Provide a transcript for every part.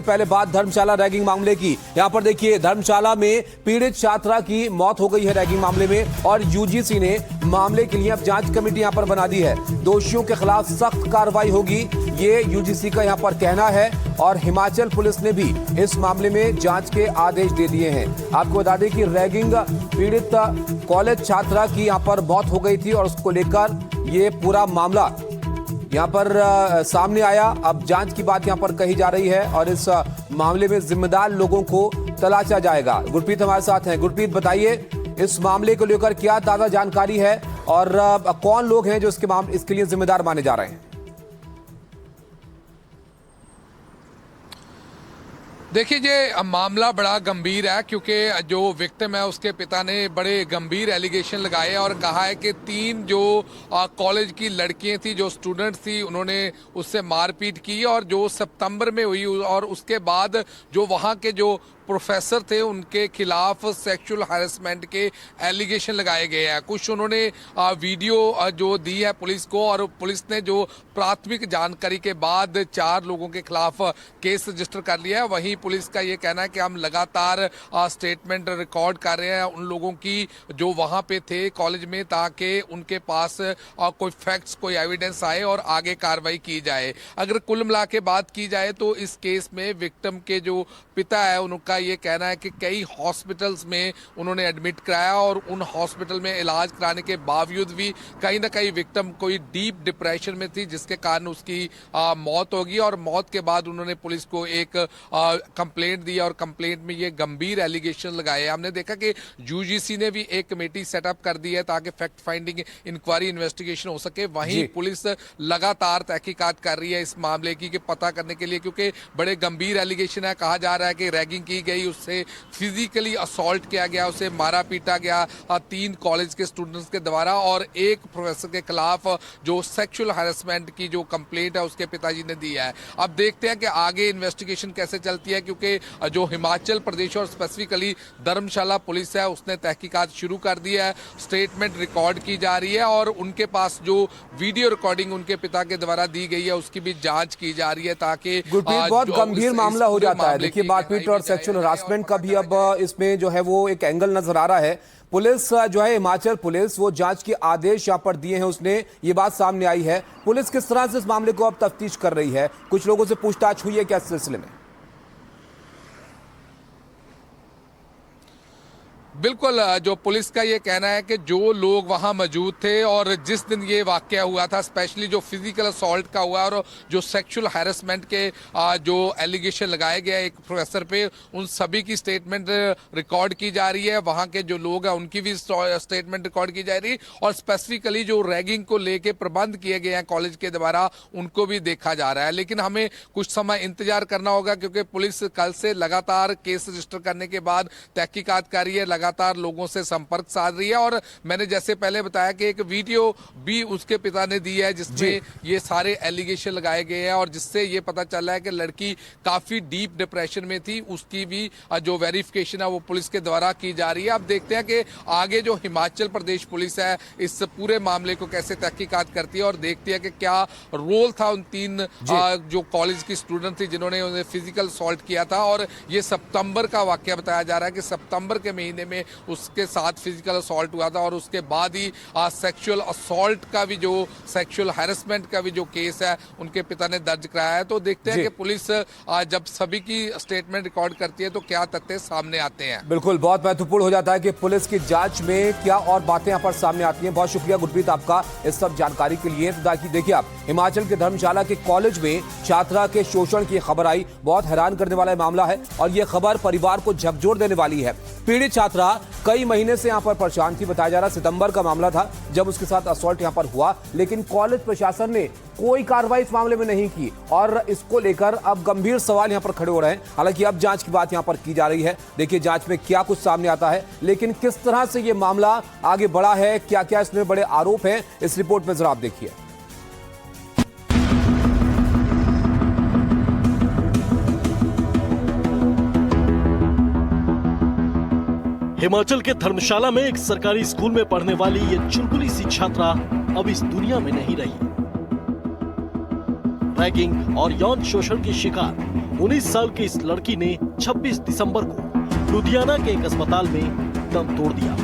पहले बात धर्मशाला रैगिंग मामले की। यहां पर देखिए धर्मशाला में पीड़ित छात्रा की मौत हो गई है रैगिंग मामले में और यूजीसी ने मामले के लिए अब जांच कमेटी यहां पर बना दी है। दोषियों के खिलाफ सख्त कार्रवाई होगी, ये यूजीसी का यहां पर कहना है और हिमाचल पुलिस ने भी इस मामले में जांच के आदेश दे दिए हैं। आपको बता दें कि रैगिंग पीड़ित कॉलेज छात्रा की यहां पर मौत हो गई थी और उसको लेकर ये पूरा मामला यहाँ पर सामने आया। अब जांच की बात यहाँ पर कही जा रही है और इस मामले में जिम्मेदार लोगों को तलाशा जाएगा। गुरप्रीत हमारे साथ हैं। गुरप्रीत बताइए इस मामले को लेकर क्या ताजा जानकारी है और कौन लोग हैं जो इसके लिए जिम्मेदार माने जा रहे हैं? देखिए ये मामला बड़ा गंभीर है क्योंकि जो विक्टिम है उसके पिता ने बड़े गंभीर एलिगेशन लगाए और कहा है कि 3 जो कॉलेज की लड़कियां थी, जो स्टूडेंट्स थी, उन्होंने उससे मारपीट की और जो सितंबर में हुई और उसके बाद जो वहां के जो प्रोफेसर थे उनके खिलाफ सेक्सुअल हैरेसमेंट के एलिगेशन लगाए गए हैं। कुछ उन्होंने वीडियो जो दी है पुलिस को और पुलिस ने जो प्राथमिक जानकारी के बाद 4 लोगों के खिलाफ केस रजिस्टर कर लिया है। वहीं पुलिस का ये कहना है कि हम लगातार स्टेटमेंट रिकॉर्ड कर रहे हैं उन लोगों की जो वहां पे थे कॉलेज में, ताकि उनके पास कोई फैक्ट्स, कोई एविडेंस आए और आगे कार्रवाई की जाए। अगर कुल मिला के बात की जाए तो इस केस में विक्टिम के जो पिता है उनका ये कहना है कि कई हॉस्पिटल्स में उन्होंने एडमिट कराया और उन हॉस्पिटल में इलाज कराने के बावजूद भी कहीं ना कहीं विक्टिम कोई डीप डिप्रेशन में थी जिसके कारण उसकी मौत होगी और मौत के बाद उन्होंने पुलिस को एक कंप्लेंट दी और कंप्लेंट में ये गंभीर एलिगेशन लगाए। हमने देखा कि यूजीसी ने भी एक कमेटी सेटअप कर दी है ताकि फैक्ट फाइंडिंग इंक्वायरी इन्वेस्टिगेशन हो सके। वहीं पुलिस लगातार तहकीकात कर रही है इस मामले की कि पता करने के लिए, क्योंकि बड़े गंभीर एलिगेशन है। कहा जा रहा है कि रैगिंग की गई, उससे फिजिकली असॉल्ट किया गया, उसे मारा पीटा गया 3 कॉलेज के स्टूडेंट्स के द्वारा और एक प्रोफेसर के खिलाफ जो सेक्सुअल हैरेसमेंट की जो कंप्लेंट है उसके पिताजी ने दी है। अब देखते हैं कि आगे इन्वेस्टिगेशन कैसे चलती है, क्योंकि जो हिमाचल प्रदेश और स्पेसिफिकली धर्मशाला पुलिस है उसने तहकीकात शुरू कर दी है, स्टेटमेंट रिकॉर्ड की जा रही है और उनके पास जो वीडियो रिकॉर्डिंग उनके पिता के द्वारा दी गई है उसकी भी जांच की जा रही है ताकि बहुत गंभीर मामला हो जाता है। देखिए मारपीट और सेक्सुअल हरासमेंट का भी अब इसमें जो है वो एक एंगल नजर आ रहा है। पुलिस जो है हिमाचल पुलिस वो जांच के आदेश यहां पर दिए हैं, उसने ये बात सामने आई है। पुलिस किस तरह से इस मामले को अब तफ्तीश कर रही है? कुछ लोगों से पूछताछ हुई है क्या इस सिलसिले में? बिल्कुल, जो पुलिस का ये कहना है कि जो लोग वहां मौजूद थे और जिस दिन ये वाकया हुआ था, स्पेशली जो फिजिकल असॉल्ट का हुआ और जो सेक्सुअल हैरेसमेंट के जो एलिगेशन लगाए गए एक प्रोफेसर पे, उन सभी की स्टेटमेंट रिकॉर्ड की जा रही है। वहां के जो लोग हैं उनकी भी स्टेटमेंट रिकॉर्ड की जा रही है और स्पेसिफिकली जो रैगिंग को लेके प्रबंध किए गए हैं कॉलेज के द्वारा उनको भी देखा जा रहा है। लेकिन हमें कुछ समय इंतजार करना होगा क्योंकि पुलिस कल से लगातार केस रजिस्टर करने के बाद तहकीकात कर रही है, लगातार लोगों से संपर्क साध रही है और मैंने जैसे पहले बताया कि एक वीडियो भी उसके पिता ने दी है जिसमें ये सारे एलिगेशन लगाए गए हैं और जिससे ये पता चल रहा है कि लड़की काफी डीप डिप्रेशन में थी। उसकी भी जो वेरिफिकेशन है वो पुलिस के द्वारा की जा रही है। अब देखते हैं कि आगे जो हिमाचल प्रदेश पुलिस है इस पूरे मामले को कैसे तहकीकात करती है और देखती है कि क्या रोल था उन 3 जो कॉलेज की स्टूडेंट थी जिन्होंने उन्हें फिजिकल असॉल्ट किया था। और ये सितंबर का वाकया बताया जा रहा है कि सितंबर के महीने में उसके साथ फिजिकल असॉल्ट हुआ था और उसके बाद ही सेक्सुअल असॉल्ट का भी जो सेक्सुअल हैरेसमेंट का भी जो केस है उनके पिता ने दर्ज कराया है। तो देखते हैं कि पुलिस जब सभी की स्टेटमेंट रिकॉर्ड करती है तो क्या तथ्य सामने आते हैं। बिल्कुल, बहुत महत्वपूर्ण हो जाता है कि पुलिस की जांच में क्या और बातें यहाँ पर सामने आती हैं। बहुत शुक्रिया गुरप्रीत आपका इस सब जानकारी के लिए। देखिए आप हिमाचल के धर्मशाला के कॉलेज में छात्रा के शोषण की खबर आई। बहुत हैरान करने वाला मामला है और यह खबर परिवार को झकझोर देने वाली है। पीड़ित छात्रा कई महीने से यहां पर परेशान थी। बताया जा रहा सितंबर का मामला था जब उसके साथ असॉल्ट यहां पर हुआ, लेकिन कॉलेज प्रशासन ने कोई कार्रवाई इस मामले में नहीं की और इसको लेकर अब गंभीर सवाल यहां पर खड़े हो रहे हैं। हालांकि अब जांच की बात यहां पर की जा रही है। देखिए जांच में क्या कुछ सामने आता है, लेकिन किस तरह से यह मामला आगे बढ़ा है, क्या क्या इसमें बड़े आरोप हैं, इस रिपोर्ट में जरा आप देखिए। हिमाचल के धर्मशाला में एक सरकारी स्कूल में पढ़ने वाली ये चुलबुली सी छात्रा अब इस दुनिया में नहीं रही। रैगिंग और यौन शोषण की शिकार 19 साल की इस लड़की ने 26 दिसंबर को लुधियाना के एक अस्पताल में दम तोड़ दिया।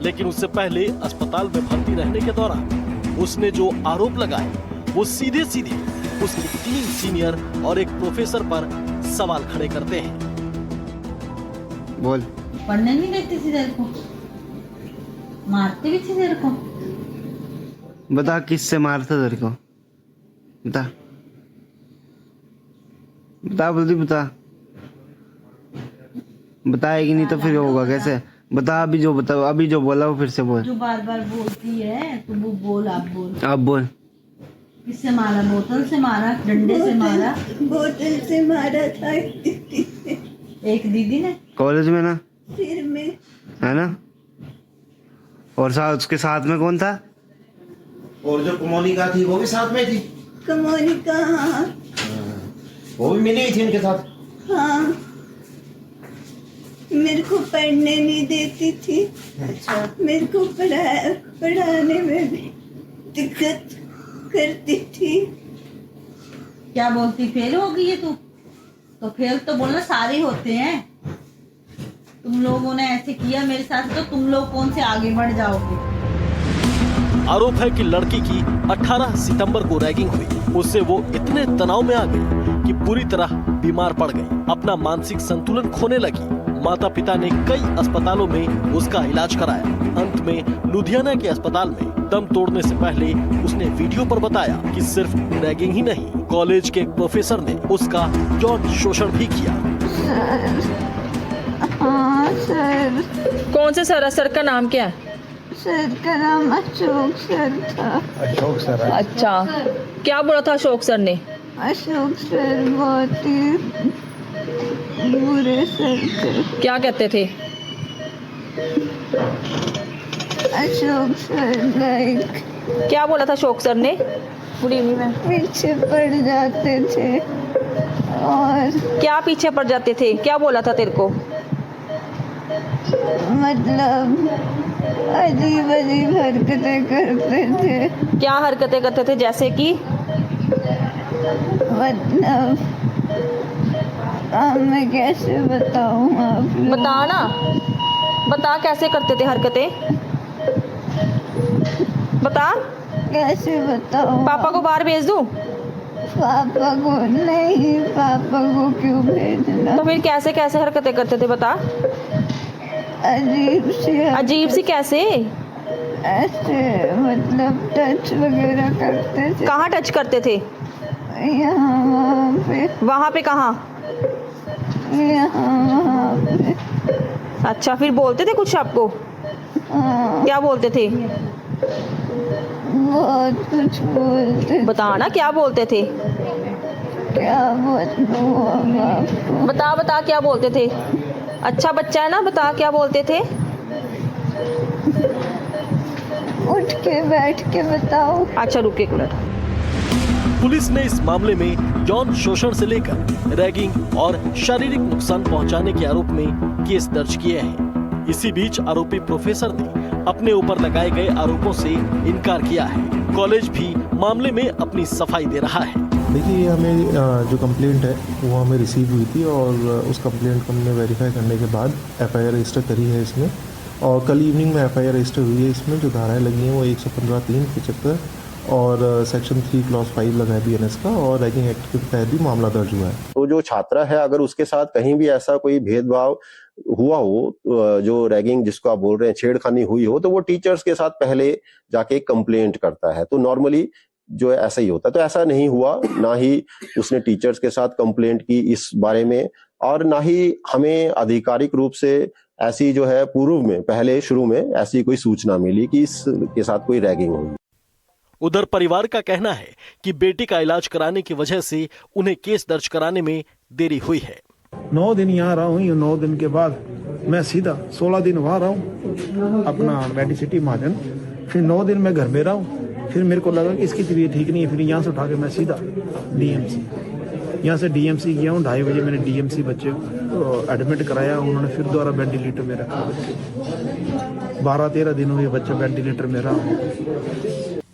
लेकिन उससे पहले अस्पताल में भर्ती रहने के दौरान उसने जो आरोप लगाए वो सीधे सीधे उसके 3 सीनियर और एक प्रोफेसर पर सवाल खड़े करते हैं। बोल। पढ़ने नहीं देती थी तेरे को, मारती भी थी तेरे को। बता किससे मारता तेरे को, बता बता, जल्दी बता। बताएगी नहीं तो फिर होगा कैसे? बता अभी जो बता, अभी जो बोला वो फिर से बोल। जो बार बार बोलती है तो वो बोल, आप बोल। अब बोल। किससे मारा? बोतल से मारा, डंडे से मारा? बोतल से मारा था एक दीदी ने कॉलेज में ना, सिर में, है ना? और साथ उसके साथ में कौन था? और जो मोनिका थी वो भी साथ में थी। मोनिका, हाँ वो भी मिली थी उनके साथ। हाँ, मेरे को पढ़ने नहीं देती थी। अच्छा, मेरे को पढ़ाने में भी दिक्कत करती थी। क्या बोलती? फेल हो गई है तू? तो फेल तो बोलना सारे होते हैं। तुम लोगों ने ऐसे किया मेरे साथ, तो तुम लोग कौन से आगे बढ़ जाओगे? आरोप है कि लड़की की 18 सितंबर को रैगिंग हुई। उससे वो इतने तनाव में आ गई कि पूरी तरह बीमार पड़ गई, अपना मानसिक संतुलन खोने लगी। माता पिता ने कई अस्पतालों में उसका इलाज कराया। अंत में लुधियाना के अस्पताल में दम तोड़ने से पहले उसने वीडियो पर बताया कि सिर्फ रैगिंग ही नहीं, कॉलेज के एक प्रोफेसर ने उसका यौन शोषण भी किया। हाँ सर। कौन से सर? सर का नाम क्या है? सर का नाम अशोक सर था। अशोक सर। अच्छा, क्या बोला था अशोक सर ने? अशोक सर बहुत ही बुरे सर थे। क्या कहते थे? अशोक सर लाइक, क्या बोला था अशोक सर ने? Good evening ma'am. पीछे पड़ जाते थे। और क्या पीछे पड़ जाते थे? क्या बोला था तेरे को? मतलब अजीब अजीब हरकतें करते थे। क्या हरकतें करते थे? जैसे कि मतलब मैं कैसे बताऊं आप लोग? बता ना, बता कैसे करते थे हरकतें, बता। कैसे बताऊं? पापा को बाहर भेज दूं? पापा को नहीं, पापा को क्यों भेजना? तो फिर कैसे कैसे हरकतें करते थे बता। अजीब सी कैसे? ऐसे मतलब टच वगैरह करते थे। कहाँ टच करते थे? यहाँ वहाँ पे। वहाँ पे कहाँ? यहाँ वहाँ पे। अच्छा, फिर बोलते थे कुछ आपको? हाँ, क्या बोलते थे? बहुत कुछ बोलते। बता ना, क्या बोलते थे? क्या बताऊं अब आपको? बता बता, क्या बोलते थे? अच्छा बच्चा है ना, बता क्या बोलते थे? उठ के बैठ के बताओ। अच्छा रुक एक मिनट। पुलिस ने इस मामले में यौन शोषण से लेकर रैगिंग और शारीरिक नुकसान पहुंचाने के आरोप में केस दर्ज किए हैं। इसी बीच आरोपी प्रोफेसर ने अपने ऊपर लगाए गए आरोपों से इनकार किया है। कॉलेज भी मामले में अपनी सफाई दे रहा है। देखिए, हमें जो कंप्लेंट है वो हमें रिसीव हुई थी और उस कंप्लेंट को हमने वेरीफाई करने के बाद एफआईआर रजिस्टर करी है इसमें। और कल इवनिंग में एफआईआर रजिस्टर हुई है। इसमें जो धाराएं लगी हैं वो 115(3), 75 और सेक्शन 3 क्लॉज 5 लगा है बीएनएस का, और रैगिंग एक्ट के तहत भी मामला दर्ज हुआ है। तो जो छात्रा है, अगर उसके साथ कहीं भी ऐसा कोई भेदभाव हुआ हो, जो रैगिंग जिसको आप बोल रहे हैं, छेड़खानी हुई हो, तो वो टीचर्स के साथ पहले जाके कंप्लेंट करता है। तो नॉर्मली जो ऐसा ही होता है। तो ऐसा नहीं हुआ, ना ही उसने टीचर्स के साथ कंप्लेंट की इस बारे में, और ना ही हमें आधिकारिक रूप से ऐसी जो है पूर्व में, पहले शुरू में ऐसी कोई सूचना मिली कि इसके साथ कोई रैगिंग हुई। उधर परिवार का कहना है कि बेटी का इलाज कराने की वजह से उन्हें केस दर्ज कराने में देरी हुई है। 9 दिन यहाँ रहा हूँ, 9 दिन के बाद मैं सीधा 16 दिन वहाँ रहा हूँ अपना मेडिसिटी महाजन, फिर 9 दिन मैं घर में रहा हूँ। फिर मेरे को लगा कि इसकी तबीयत ठीक नहीं है, फिर यहाँ से उठा के मैं सीधा डीएमसी, यहाँ से डीएमसी गया हूँ। 2:30 बजे मैंने डीएमसी बच्चे को एडमिट कराया। उन्होंने फिर दोबारा वेंटिलेटर में रखा बच्चे। 12-13 दिन हुए बच्चा वेंटिलेटर में रहा।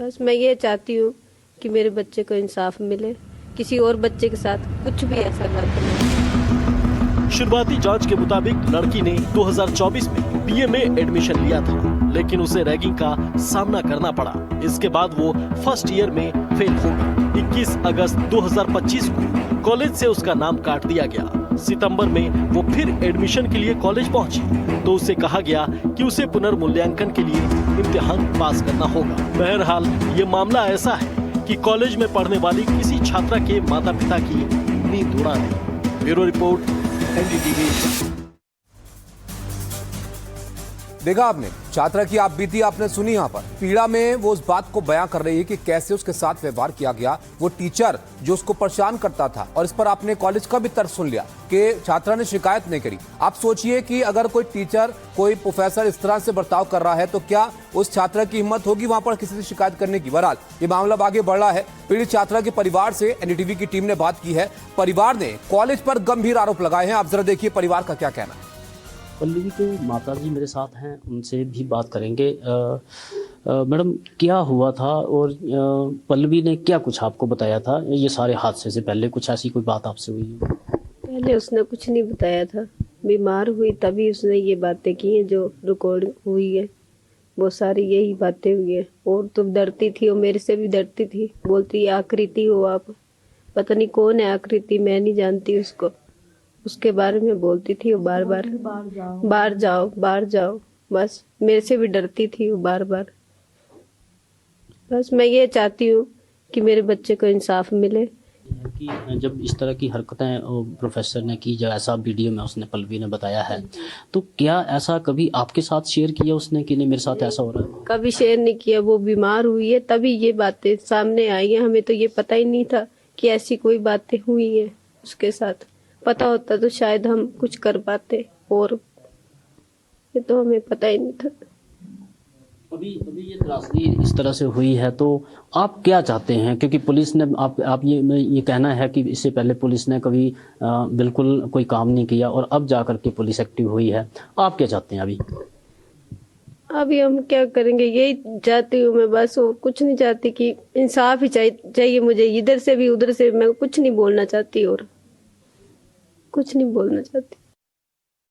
बस मैं ये चाहती हूँ कि मेरे बच्चे को इंसाफ मिले, किसी और बच्चे के साथ कुछ भी ऐसा ना करे। शुरुआती जांच के मुताबिक लड़की ने 2024 में बीए में एडमिशन लिया था, लेकिन उसे रैगिंग का सामना करना पड़ा। इसके बाद वो फर्स्ट ईयर में फेल हो गई। 21 अगस्त 2025 को कॉलेज से उसका नाम काट दिया गया। सितंबर में वो फिर एडमिशन के लिए कॉलेज पहुंची तो उसे कहा गया कि उसे पुनर्मूल्यांकन के लिए इम्तिहान पास करना होगा। बहरहाल ये मामला ऐसा है कि कॉलेज में पढ़ने वाली किसी छात्रा के माता पिता की नींद उड़ा दी। Bureau report, NDTV. देखा आपने, छात्रा की आप बीती आपने सुनी। यहाँ पर पीड़ा में वो उस बात को बयां कर रही है कि कैसे उसके साथ व्यवहार किया गया, वो टीचर जो उसको परेशान करता था। और इस पर आपने कॉलेज का भी तर्क सुन लिया कि छात्रा ने शिकायत नहीं करी। आप सोचिए कि अगर कोई टीचर, कोई प्रोफेसर इस तरह से बर्ताव कर रहा है तो क्या उस छात्रा की हिम्मत होगी वहां पर किसी से शिकायत करने की। बहरहाल ये मामला आगे बढ़ रहा है। पीड़ित छात्रा के परिवार से एनडीटीवी की टीम ने बात की है। परिवार ने कॉलेज पर गंभीर आरोप लगाए हैं। आप जरा देखिए परिवार का क्या कहना है। पल्लवी के माताजी मेरे साथ हैं, उनसे भी बात करेंगे। मैडम, क्या हुआ था और पल्लवी ने क्या कुछ आपको बताया था ये सारे हादसे से पहले? कुछ ऐसी कोई बात आपसे हुई? पहले उसने कुछ नहीं बताया था, बीमार हुई तभी उसने ये बातें की हैं जो रिकॉर्ड हुई है, वो सारी यही बातें हुई है। और तो डरती थी, और मेरे से भी डरती थी, बोलती आकृति हो आप, पता नहीं कौन है आकृति, मैं नहीं जानती उसको, उसके बारे में बोलती थी वो बार बार, बाहर जाओ, बस मेरे से भी डरती थी वो बार बार। बस मैं ये चाहती हूँ कि मेरे बच्चे को इंसाफ मिले। कि जब इस तरह की हरकतें प्रोफेसर ने की, जो ऐसा वीडियो में उसने पल्लवी ने बताया है, तो क्या ऐसा कभी आपके साथ शेयर किया उसने कि नहीं मेरे साथ ऐसा हो रहा है? कभी शेयर नहीं किया। वो बीमार हुई है तभी ये बातें सामने आई हैं। हमें तो ये पता ही नहीं था कि ऐसी कोई बातें हुई है उसके साथ। पता होता तो शायद हम कुछ कर पाते, और ये तो हमें पता ही नहीं था। अभी ये त्रासदी इस तरह से हुई है तो आप क्या चाहते हैं? क्योंकि पुलिस ने आप ये कहना है कि इससे पहले पुलिस ने कभी बिल्कुल कोई काम नहीं किया और अब जाकर के पुलिस एक्टिव हुई है। आप क्या चाहते हैं अभी हम क्या करेंगे? यही चाहती हूँ मैं बस, और कुछ नहीं चाहती। कि इंसाफ ही चाहिए मुझे, इधर से भी उधर से। मैं कुछ नहीं बोलना चाहती और कुछ नहीं बोलना चाहती।